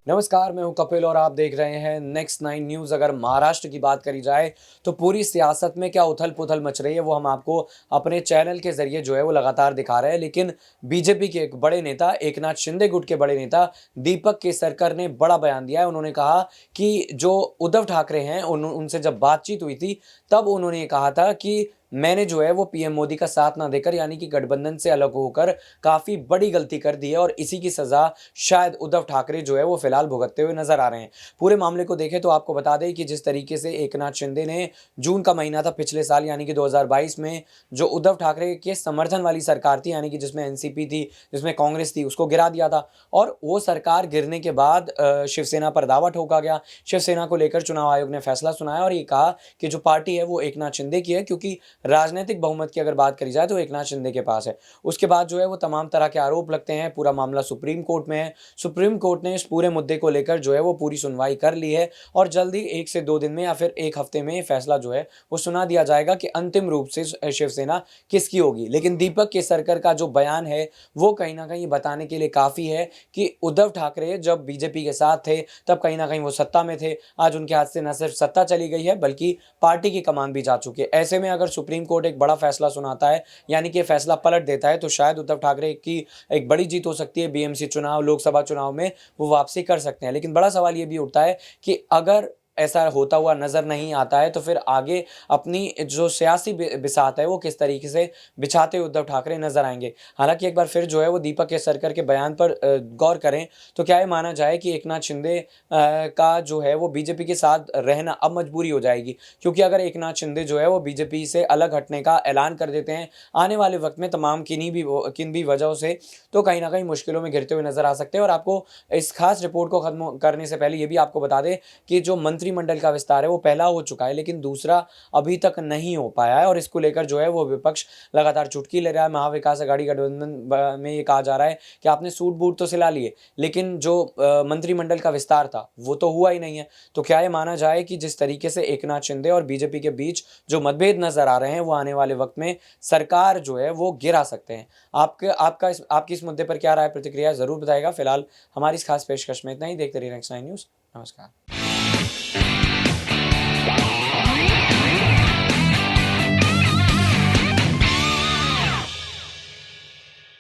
नमस्कार, मैं हूं कपिल और आप देख रहे हैं नेक्स्ट नाइन न्यूज़। अगर महाराष्ट्र की बात करी जाए तो पूरी सियासत में क्या उथल-पुथल मच रही है वो हम आपको अपने चैनल के ज़रिए जो है वो लगातार दिखा रहे हैं। लेकिन बीजेपी के एक बड़े नेता एकनाथ शिंदे गुट के बड़े नेता दीपक केसरकर ने बड़ा बयान दिया है। उन्होंने कहा कि जो उद्धव ठाकरे हैं उनसे जब बातचीत हुई थी तब उन्होंने ये कहा था कि मैंने जो है वो पीएम मोदी का साथ ना देकर यानी कि गठबंधन से अलग होकर काफ़ी बड़ी गलती कर दी है और इसी की सज़ा शायद उद्धव ठाकरे जो है वो फिलहाल भुगतते हुए नजर आ रहे हैं। पूरे मामले को देखें तो आपको बता दें कि जिस तरीके से एकनाथ शिंदे ने जून का महीना था पिछले साल यानी कि 2022 में जो उद्धव ठाकरे के समर्थन वाली सरकार थी यानी कि जिसमें एनसीपी थी, जिसमें कांग्रेस थी, उसको गिरा दिया था और वो सरकार गिरने के बाद शिवसेना पर दावा ठोका गया। शिवसेना को लेकर चुनाव आयोग ने फैसला सुनाया और ये कहा कि जो पार्टी है वो एकनाथ शिंदे की है, क्योंकि राजनीतिक बहुमत की अगर बात करी जाए तो एकनाथ शिंदे के पास है। उसके बाद जो है वो तमाम तरह के आरोप लगते हैं। पूरा मामला सुप्रीम कोर्ट में है। सुप्रीम कोर्ट ने इस पूरे मुद्दे को लेकर जो है वो पूरी सुनवाई कर ली है और जल्द ही 1 से 2 दिन में या फिर 1 हफ्ते में ये फैसला जो है वो सुना दिया जाएगा कि अंतिम रूप से शिवसेना किसकी होगी। लेकिन दीपक केसरकर का जो बयान है वो कहीं न कहीं बताने के लिए काफ़ी है कि उद्धव ठाकरे जब बीजेपी के साथ थे तब कहीं न कहीं वो सत्ता में थे। आज उनके हाथ से न सिर्फ सत्ता चली गई है बल्कि पार्टी की कमान भी जा चुकी है। ऐसे में अगर सुप्रीम कोर्ट एक बड़ा फैसला सुनाता है यानी कि फैसला पलट देता है तो शायद उद्धव ठाकरे की एक बड़ी जीत हो सकती है। बीएमसी चुनाव, लोकसभा चुनाव में वो वापसी कर सकते हैं। लेकिन बड़ा सवाल ये भी उठता है कि अगर ऐसा होता हुआ नज़र नहीं आता है तो फिर आगे अपनी जो सियासी बिसात है वो किस तरीके से बिछाते हुए उद्धव ठाकरे नज़र आएँगे। हालाँकि एक बार फिर जो है वो दीपक केसरकर के बयान पर गौर करें तो क्या ये माना जाए कि एकनाथ शिंदे का जो है वो बीजेपी के साथ रहना अब मजबूरी हो जाएगी। क्योंकि अगर एकनाथ शिंदे जो है वो बीजेपी से अलग हटने का ऐलान कर देते हैं आने वाले वक़्त में तमाम किन भी वजहों से, तो कहीं न कहीं मुश्किलों में घिरते हुए नज़र आ सकते हैं। और आपको इस खास रिपोर्ट को ख़त्म करने से पहले ये भी आपको बता दें कि जो मंत्रिमंडल का विस्तार है वो पहला हो चुका है लेकिन दूसरा अभी तक नहीं हो पाया है और इसको लेकर जो है वो विपक्ष लगातार चुटकी ले रहा है। महाविकास अघाड़ी गठबंधन में ये कहा जा रहा है कि आपने सूट बूट तो सिला लिए लेकिन जो मंत्रिमंडल का विस्तार था वो तो हुआ ही नहीं है। तो क्या ये माना जाए कि जिस तरीके से एकनाथ शिंदे और बीजेपी के बीच जो मतभेद नजर आ रहे हैं वो आने वाले वक्त में सरकार जो है वो गिरा सकते हैं। आपकी इस मुद्दे पर क्या राय प्रतिक्रिया ज़रूर बताएगा। फिलहाल हमारी इस खास पेशकश में इतना ही। देखते रहिए नेक्स्ट नाइन न्यूज़। नमस्कार।